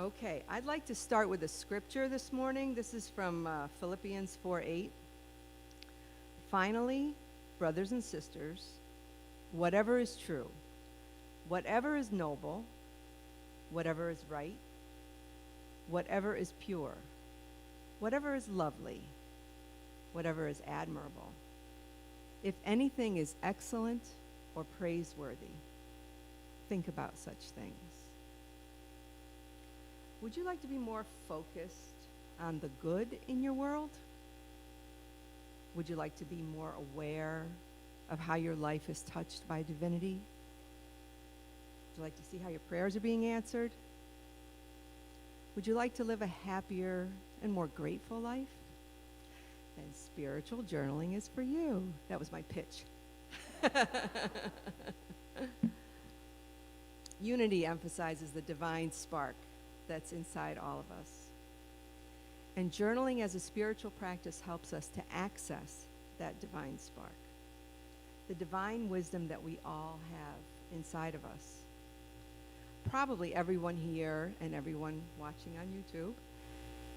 Okay, I'd like to start with a scripture this morning. This is from Philippians 4:8. Finally, brothers and sisters, whatever is true, whatever is noble, whatever is right, whatever is pure, whatever is lovely, whatever is admirable, if anything is excellent or praiseworthy, think about such things. Would you like to be more focused on the good in your world? Would you like to be more aware of how your life is touched by divinity? Would you like to see how your prayers are being answered? Would you like to live a happier and more grateful life? Then spiritual journaling is for you. That was my pitch. Unity emphasizes the divine spark that's inside all of us. And journaling as a spiritual practice helps us to access that divine spark, the divine wisdom that we all have inside of us. Probably everyone here and everyone watching on YouTube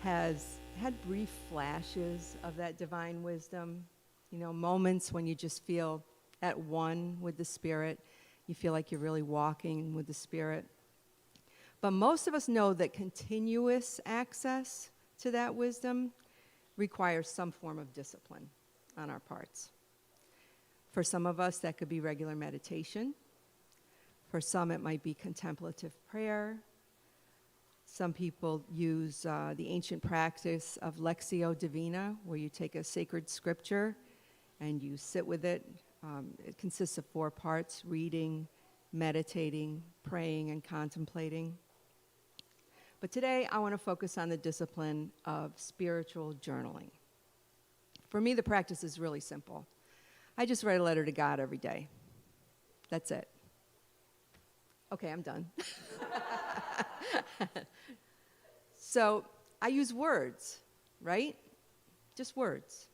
has had brief flashes of that divine wisdom, moments when you just feel at one with the Spirit. You feel like you're really walking with the Spirit. But most of us know that continuous access to that wisdom requires some form of discipline on our parts. For some of us, that could be regular meditation. For some, it might be contemplative prayer. Some people use the ancient practice of Lectio Divina, where you take a sacred scripture and you sit with it. It consists of 4 parts: reading, meditating, praying, and contemplating. But today, I want to focus on the discipline of spiritual journaling. For me, the practice is really simple. I just write a letter to God every day. That's it. Okay, I'm done. So I use words, right? Just words.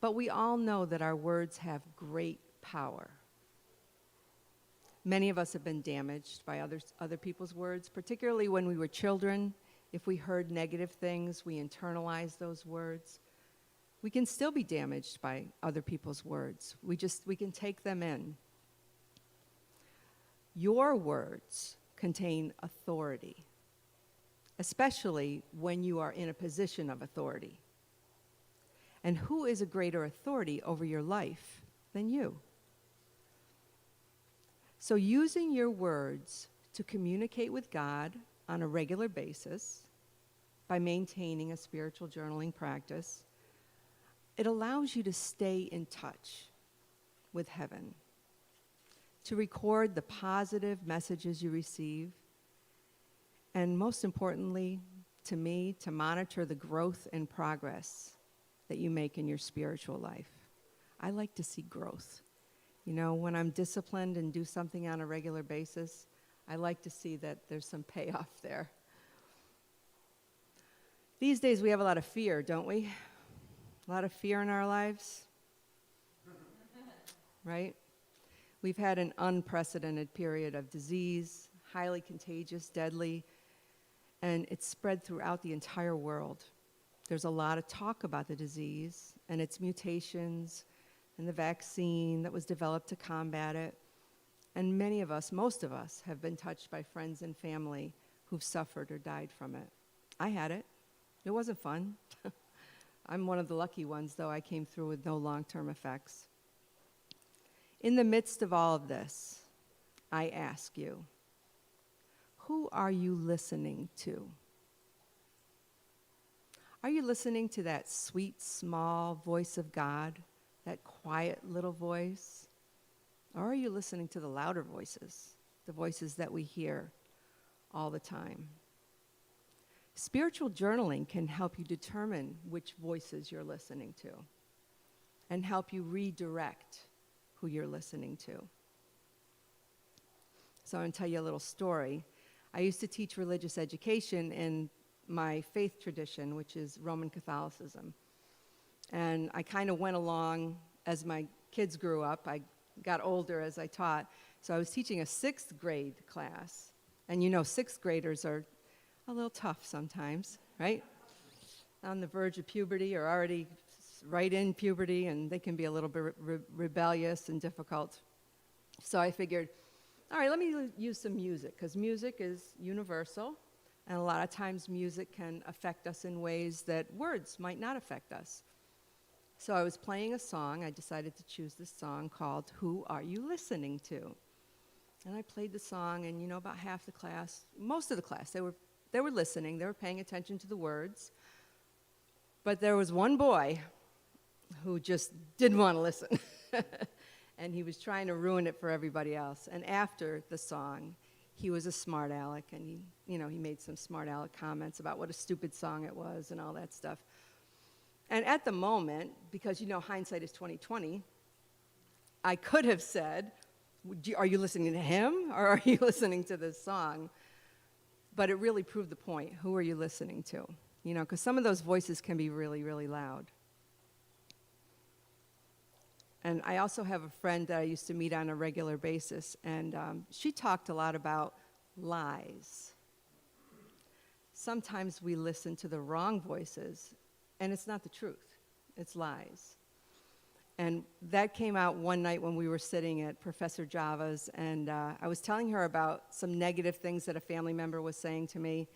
But we all know that our words have great power. Many of us have been damaged by other people's words, particularly when we were children. If we heard negative things, we internalized those words. We can still be damaged by other people's words. We can take them in. Your words contain authority, especially when you are in a position of authority. And who is a greater authority over your life than you? So using your words to communicate with God on a regular basis by maintaining a spiritual journaling practice, it allows you to stay in touch with heaven, to record the positive messages you receive, and most importantly, to me, to monitor the growth and progress that you make in your spiritual life. I like to see growth. When I'm disciplined and do something on a regular basis, I like to see that there's some payoff there. These days we have a lot of fear, don't we? A lot of fear in our lives, right? We've had an unprecedented period of disease, highly contagious, deadly, and it's spread throughout the entire world. There's a lot of talk about the disease and its mutations, and the vaccine that was developed to combat it. And many of us, most of us, have been touched by friends and family who've suffered or died from it. I had it. It wasn't fun. I'm one of the lucky ones, though. I came through with no long-term effects. In the midst of all of this, I ask you, who are you listening to? Are you listening to that sweet, small voice of God, that quiet little voice? Or are you listening to the louder voices, the voices that we hear all the time? Spiritual journaling can help you determine which voices you're listening to and help you redirect who you're listening to. So I'm going to tell you a little story. I used to teach religious education in my faith tradition, which is Roman Catholicism. And I kind of went along as my kids grew up. I got older as I taught. So I was teaching a 6th grade class. And 6th graders are a little tough sometimes, right? On the verge of puberty or already right in puberty, and they can be a little bit rebellious and difficult. So I figured, all right, let me use some music, because music is universal, and a lot of times music can affect us in ways that words might not affect us. So I was playing a song. I decided to choose this song called "Who Are You Listening To?" And I played the song, and about half the class, most of the class, they were listening. They were paying attention to the words. But there was one boy who just didn't want to listen. And he was trying to ruin it for everybody else. And after the song, he was a smart aleck, and he made some smart aleck comments about what a stupid song it was and all that stuff. And at the moment, because hindsight is 20/20, I could have said, are you listening to him or are you listening to this song? But it really proved the point. Who are you listening to? Because some of those voices can be really, really loud. And I also have a friend that I used to meet on a regular basis, and she talked a lot about lies. Sometimes we listen to the wrong voices, and it's not the truth. It's lies. And that came out one night when we were sitting at Professor Java's, and I was telling her about some negative things that a family member was saying to me.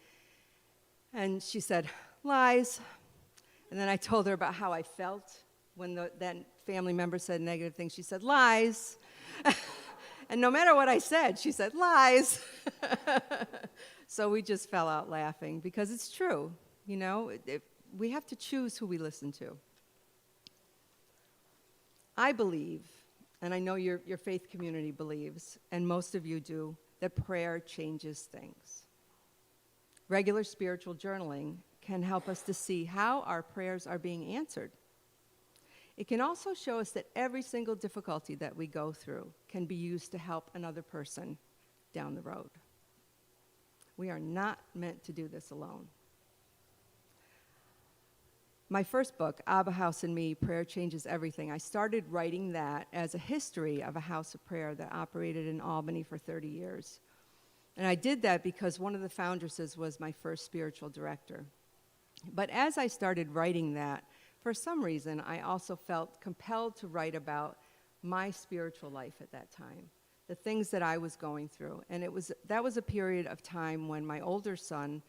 And she said, lies. And then I told her about how I felt when that family member said negative things. She said, lies. And no matter what I said, she said, lies. So we just fell out laughing because it's true. We have to choose who we listen to. I believe, and I know your faith community believes, and most of you do, that prayer changes things. Regular spiritual journaling can help us to see how our prayers are being answered. It can also show us that every single difficulty that we go through can be used to help another person down the road. We are not meant to do this alone. My first book, Abba House and Me, Prayer Changes Everything, I started writing that as a history of a house of prayer that operated in Albany for 30 years. And I did that because one of the foundresses was my first spiritual director. But as I started writing that, for some reason, I also felt compelled to write about my spiritual life at that time, the things that I was going through. And that was a period of time when my older son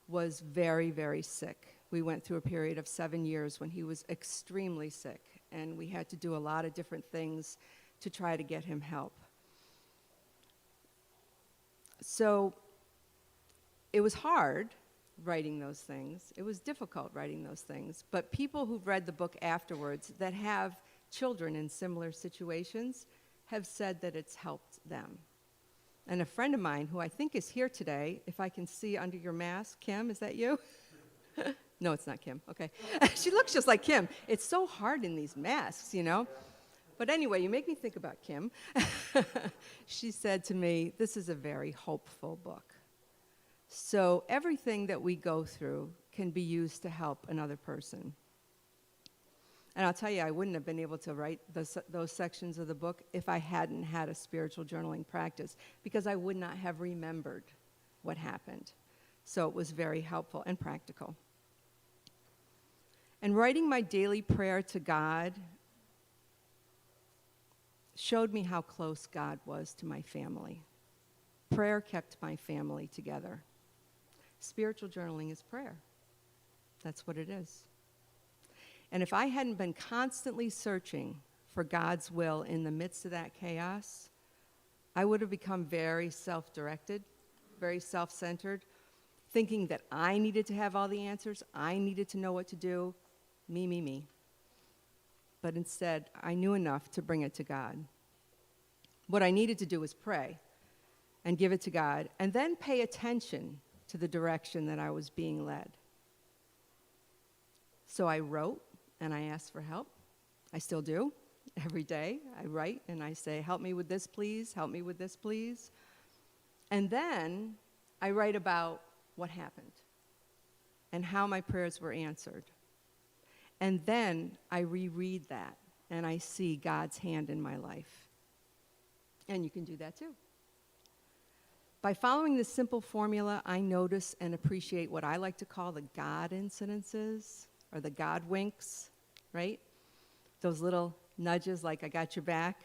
was very, very sick. We went through a period of 7 years when he was extremely sick, and we had to do a lot of different things to try to get him help. So it was hard writing those things. It was difficult writing those things. But people who've read the book afterwards that have children in similar situations have said that it's helped them. And a friend of mine, who I think is here today, if I can see under your mask, Kim, is that you? No, it's not Kim. Okay. She looks just like Kim. It's so hard in these masks, But anyway, you make me think about Kim. She said to me, this is a very hopeful book. So everything that we go through can be used to help another person. And I'll tell you, I wouldn't have been able to write those sections of the book if I hadn't had a spiritual journaling practice, because I would not have remembered what happened. So it was very helpful and practical. And writing my daily prayer to God showed me how close God was to my family. Prayer kept my family together. Spiritual journaling is prayer. That's what it is. And if I hadn't been constantly searching for God's will in the midst of that chaos, I would have become very self-directed, very self-centered, thinking that I needed to have all the answers, I needed to know what to do, me. But instead, I knew enough to bring it to God. What I needed to do was pray and give it to God, and then pay attention to the direction that I was being led. So I wrote, and I asked for help. I still do. Every day I write, and I say, help me with this, please. Help me with this, please. And then I write about what happened and how my prayers were answered. And then I reread that, and I see God's hand in my life. And you can do that too. By following this simple formula, I notice and appreciate what I like to call the God incidences, or the God winks, right? Those little nudges like, I got your back.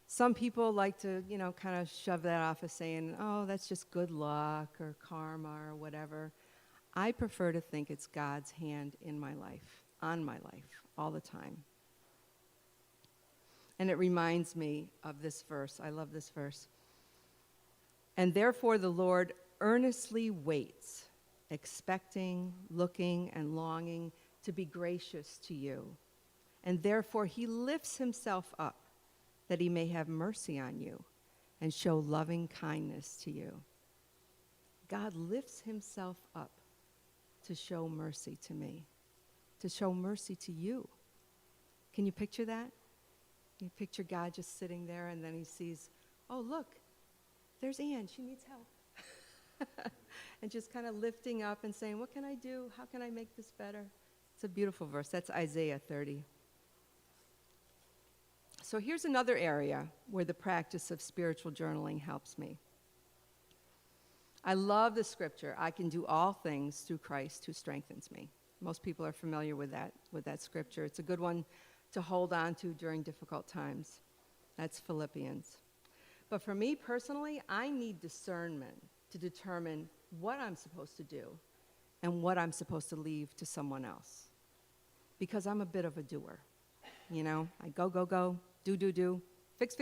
Some people like to, kind of shove that off as saying, oh, that's just good luck or karma or whatever. I prefer to think it's God's hand in my life, on my life, all the time. And it reminds me of this verse. I love this verse. And therefore the Lord earnestly waits, expecting, looking, and longing to be gracious to you. And therefore he lifts himself up, that he may have mercy on you and show loving kindness to you. God lifts himself up to show mercy to me, to show mercy to you. Can you picture that? You picture God just sitting there, and then he sees, oh, look, there's Anne, she needs help. And just kind of lifting up and saying, what can I do? How can I make this better? It's a beautiful verse. That's Isaiah 30. So here's another area where the practice of spiritual journaling helps me. I love the scripture, I can do all things through Christ who strengthens me. Most people are familiar with that scripture. It's a good one to hold on to during difficult times. That's Philippians. But for me personally, I need discernment to determine what I'm supposed to do and what I'm supposed to leave to someone else. Because I'm a bit of a doer. I go, do, fix.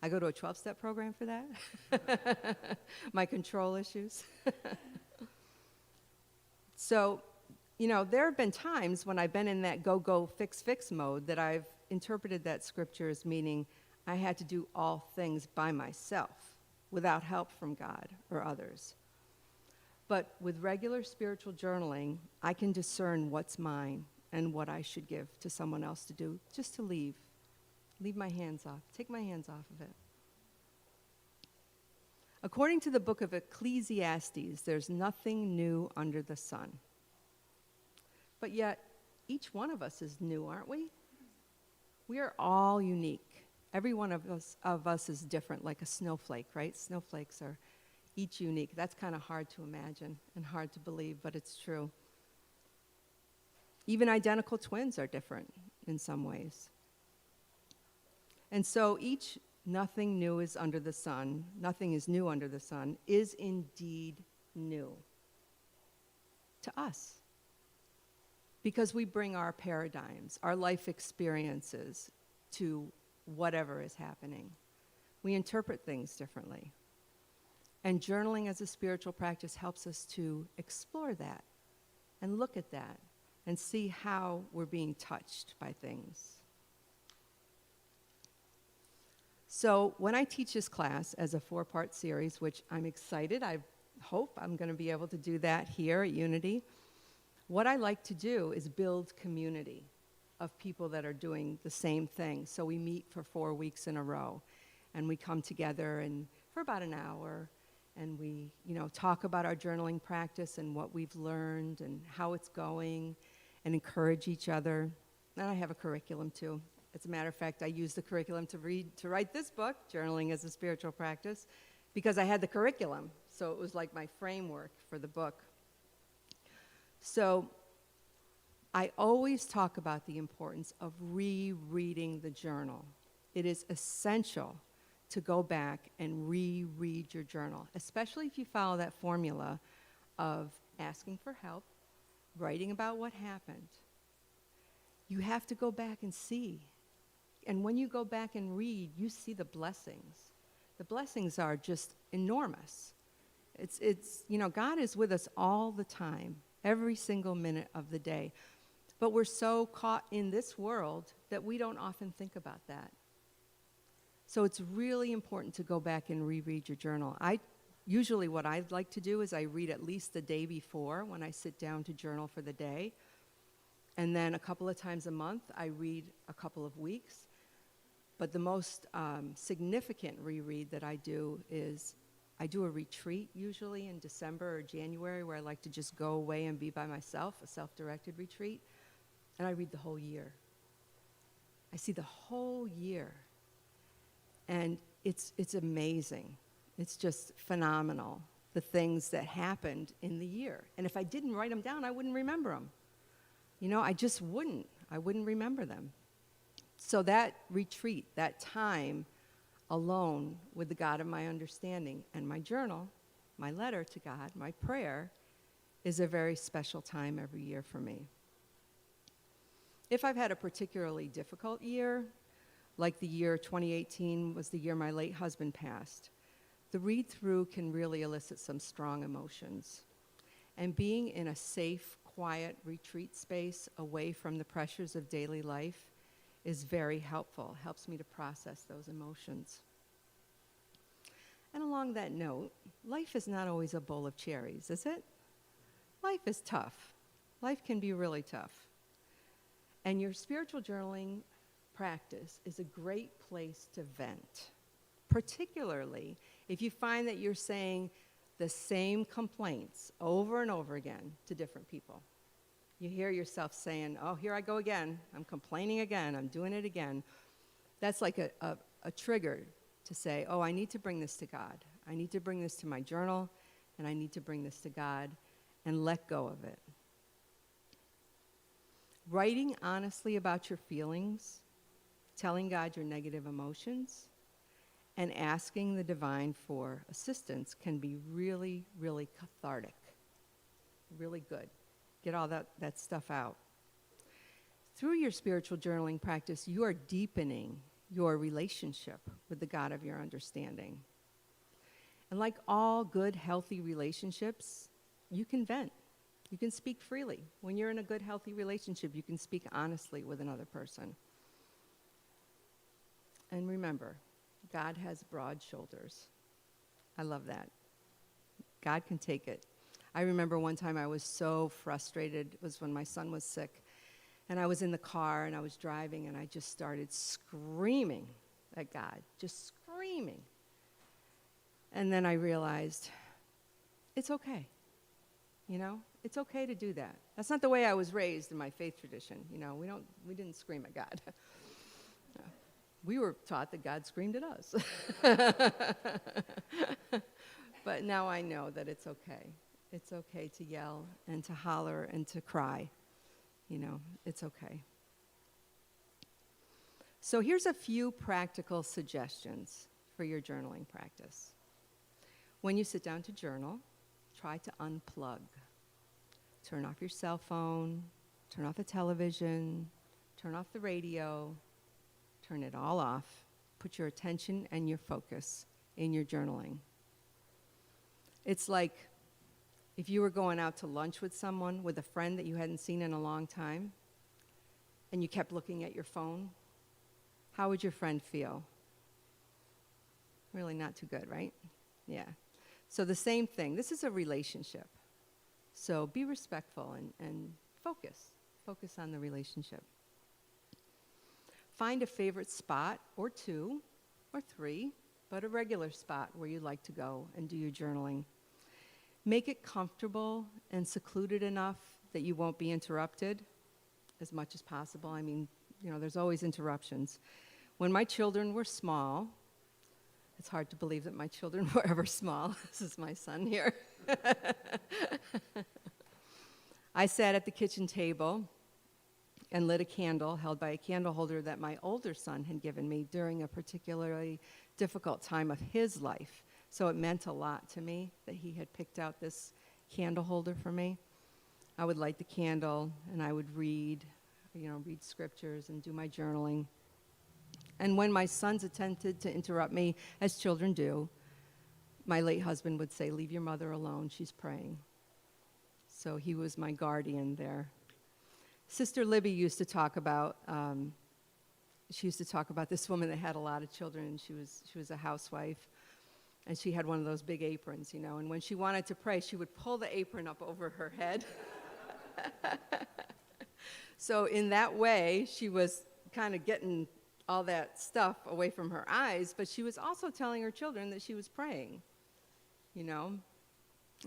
I go to a 12-step program for that. My control issues. So, there have been times when I've been in that go, fix mode that I've interpreted that scripture as meaning I had to do all things by myself without help from God or others. But with regular spiritual journaling, I can discern what's mine and what I should give to someone else to do, just to leave my hands off, take my hands off of it. According to the book of Ecclesiastes, there's nothing new under the sun. But yet, each one of us is new, aren't we? We are all unique. Every one of us is different, like a snowflake, right? Snowflakes are each unique. That's kind of hard to imagine and hard to believe, but it's true. Even identical twins are different in some ways. And so nothing new is under the sun, nothing is new under the sun, is indeed new to us. Because we bring our paradigms, our life experiences to whatever is happening. We interpret things differently. And journaling as a spiritual practice helps us to explore that and look at that and see how we're being touched by things. So when I teach this class as a 4-part series, which I'm excited, I hope I'm going to be able to do that here at Unity, what I like to do is build community of people that are doing the same thing. So we meet for 4 weeks in a row, and we come together and for about an hour, and we, talk about our journaling practice and what we've learned and how it's going, and encourage each other. And I have a curriculum too. As a matter of fact, I used the curriculum to write this book, Journaling as a Spiritual Practice, because I had the curriculum. So it was like my framework for the book. So I always talk about the importance of rereading the journal. It is essential to go back and reread your journal, especially if you follow that formula of asking for help, writing about what happened. You have to go back and see. And when you go back and read, you see the blessings. The blessings are just enormous. It's God is with us all the time, every single minute of the day. But we're so caught in this world that we don't often think about that. So it's really important to go back and reread your journal. Usually what I'd like to do is I read at least the day before when I sit down to journal for the day. And then a couple of times a month, I read a couple of weeks. But the most significant reread that I do is I do a retreat usually in December or January where I like to just go away and be by myself, a self-directed retreat. And I read the whole year. I see the whole year. And it's amazing. It's just phenomenal, the things that happened in the year. And if I didn't write them down, I wouldn't remember them. I just wouldn't. I wouldn't remember them. So that retreat, that time alone with the God of my understanding and my journal, my letter to God, my prayer, is a very special time every year for me. If I've had a particularly difficult year, like the year 2018 was the year my late husband passed, the read-through can really elicit some strong emotions. And being in a safe, quiet retreat space away from the pressures of daily life is very helpful, helps me to process those emotions. And along that note, life is not always a bowl of cherries, is it? Life is tough. Life can be really tough. And your spiritual journaling practice is a great place to vent, particularly if you find that you're saying the same complaints over and over again to different people. You hear yourself saying, oh, here I go again. I'm complaining again. I'm doing it again. That's like a trigger to say, oh, I need to bring this to God. I need to bring this to my journal, and I need to bring this to God and let go of it. Writing honestly about your feelings, telling God your negative emotions, and asking the divine for assistance can be really, really cathartic, really good. Get all that stuff out. Through your spiritual journaling practice, you are deepening your relationship with the God of your understanding. And like all good, healthy relationships, you can vent. You can speak freely. When you're in a good, healthy relationship, you can speak honestly with another person. And remember, God has broad shoulders. I love that. God can take it. I remember one time I was so frustrated. It was when my son was sick. And I was in the car and I was driving and I just started screaming at God, just screaming. And then I realized, it's okay. It's okay to do that. That's not the way I was raised in my faith tradition. We didn't scream at God. We were taught that God screamed at us. But now I know that it's okay. It's okay to yell and to holler and to cry. It's okay. So here's a few practical suggestions for your journaling practice. When you sit down to journal, try to unplug. Turn off your cell phone, turn off the television, turn off the radio, turn it all off. Put your attention and your focus in your journaling. It's like if you were going out to lunch with someone, with a friend that you hadn't seen in a long time, and you kept looking at your phone, how would your friend feel? Really not too good, right? Yeah. So the same thing. This is a relationship. So be respectful and focus. Focus on the relationship. Find a favorite spot, or 2, or 3, but a regular spot where you like to go and do your journaling. Make it comfortable and secluded enough that you won't be interrupted as much as possible. I mean, there's always interruptions. When my children were small, it's hard to believe that my children were ever small. This is my son here. I sat at the kitchen table and lit a candle held by a candle holder that my older son had given me during a particularly difficult time of his life. So it meant a lot to me that he had picked out this candle holder for me. I would light the candle and I would read scriptures and do my journaling. And when my sons attempted to interrupt me, as children do, my late husband would say, "Leave your mother alone, she's praying." So he was my guardian there. Sister Libby used to talk about, this woman that had a lot of children, and she was a housewife, and she had one of those big aprons, and when she wanted to pray, she would pull the apron up over her head. So in that way, she was kind of getting all that stuff away from her eyes, but she was also telling her children that she was praying,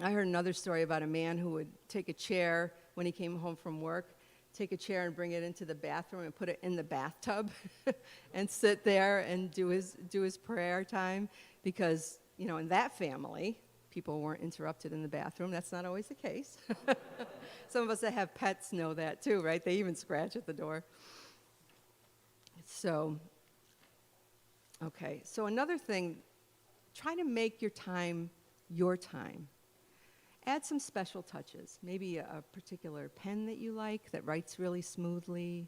I heard another story about a man who would take a chair when he came home from work, take a chair and bring it into the bathroom and put it in the bathtub and sit there and do his prayer time, because in that family, people weren't interrupted in the bathroom. That's not always the case. Some of us that have pets know that too, right? They even scratch at the door. So, okay. So another thing, try to make your time your time. Add some special touches. Maybe a particular pen that you like that writes really smoothly.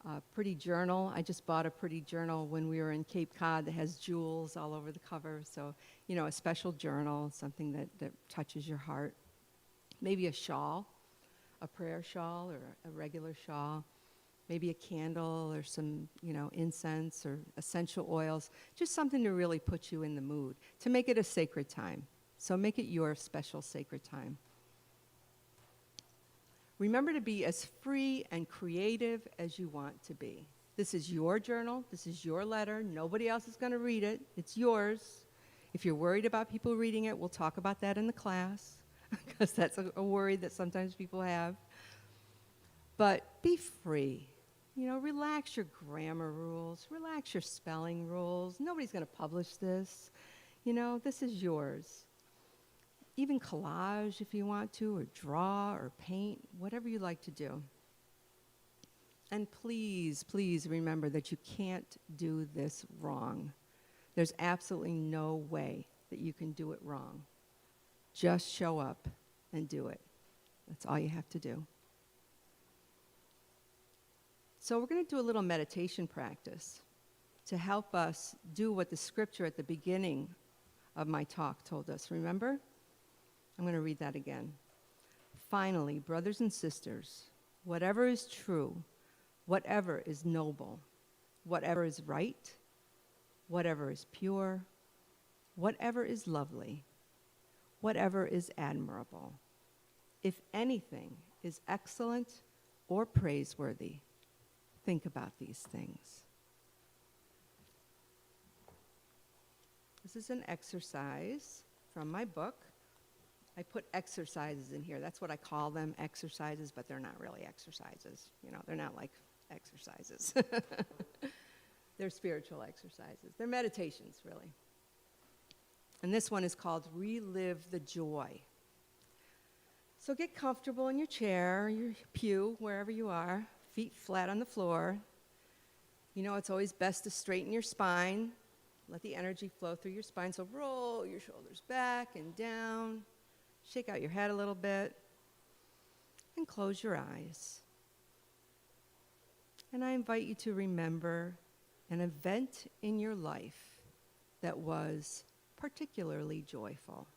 A pretty journal. I just bought a pretty journal when we were in Cape Cod that has jewels all over the cover. So, a special journal, something that touches your heart. Maybe a shawl, a prayer shawl or a regular shawl. Maybe a candle or some, incense or essential oils. Just something to really put you in the mood, to make it a sacred time. So make it your special sacred time. Remember to be as free and creative as you want to be. This is your journal. This is your letter. Nobody else is going to read it. It's yours. If you're worried about people reading it, we'll talk about that in the class, because that's a worry that sometimes people have. But be free. Relax your grammar rules. Relax your spelling rules. Nobody's going to publish this. This is yours. Even collage if you want to, or draw, or paint, whatever you like to do. And please, please remember that you can't do this wrong. There's absolutely no way that you can do it wrong. Just show up and do it. That's all you have to do. So we're going to do a little meditation practice to help us do what the scripture at the beginning of my talk told us. Remember? I'm going to read that again. Finally, brothers and sisters, whatever is true, whatever is noble, whatever is right, whatever is pure, whatever is lovely, whatever is admirable, if anything is excellent or praiseworthy, think about these things. This is an exercise from my book. I put exercises in here. That's what I call them, exercises, but they're not really exercises. They're not like exercises. They're spiritual exercises. They're meditations, really. And this one is called Relive the Joy. So get comfortable in your chair, your pew, wherever you are, feet flat on the floor. It's always best to straighten your spine. Let the energy flow through your spine. So roll your shoulders back and down. Shake out your head a little bit. And close your eyes. And I invite you to remember an event in your life that was particularly joyful.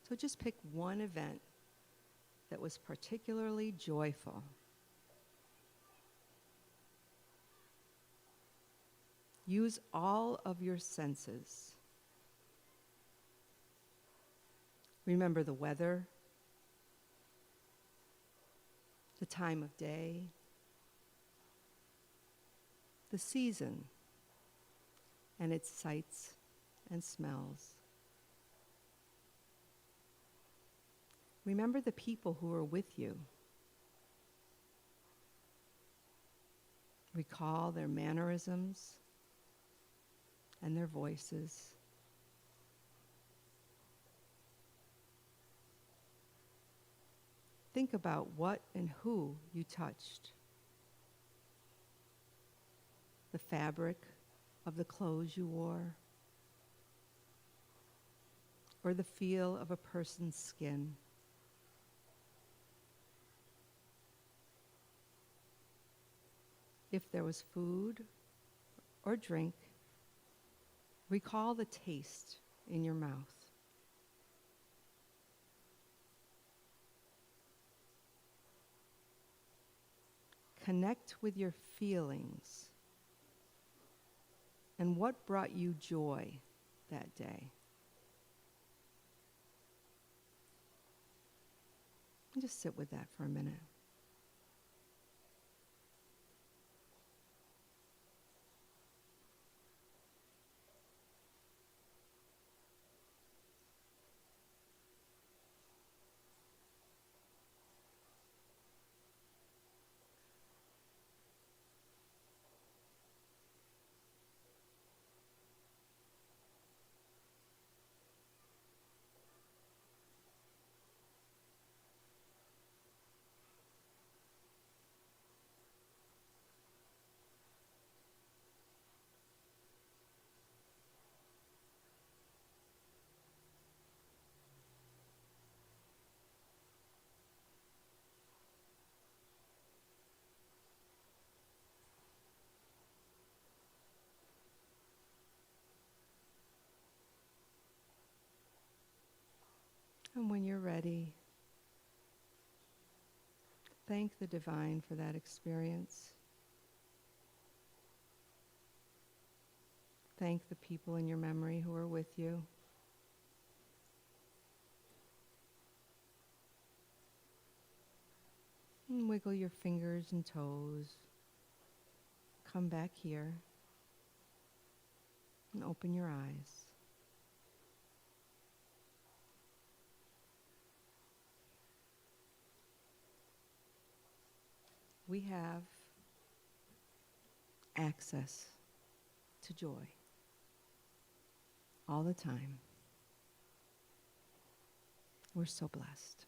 So just pick one event that was particularly joyful. Use all of your senses. Remember the weather, the time of day, the season, and its sights and smells. Remember the people who are with you. Recall their mannerisms and their voices. Think about what and who you touched. The fabric of the clothes you wore, or the feel of a person's skin. If there was food or drink, recall the taste in your mouth. Connect with your feelings and what brought you joy that day. And just sit with that for a minute. And when you're ready, thank the divine for that experience. Thank the people in your memory who are with you. And wiggle your fingers and toes. Come back here and open your eyes. We have access to joy all the time. We're so blessed.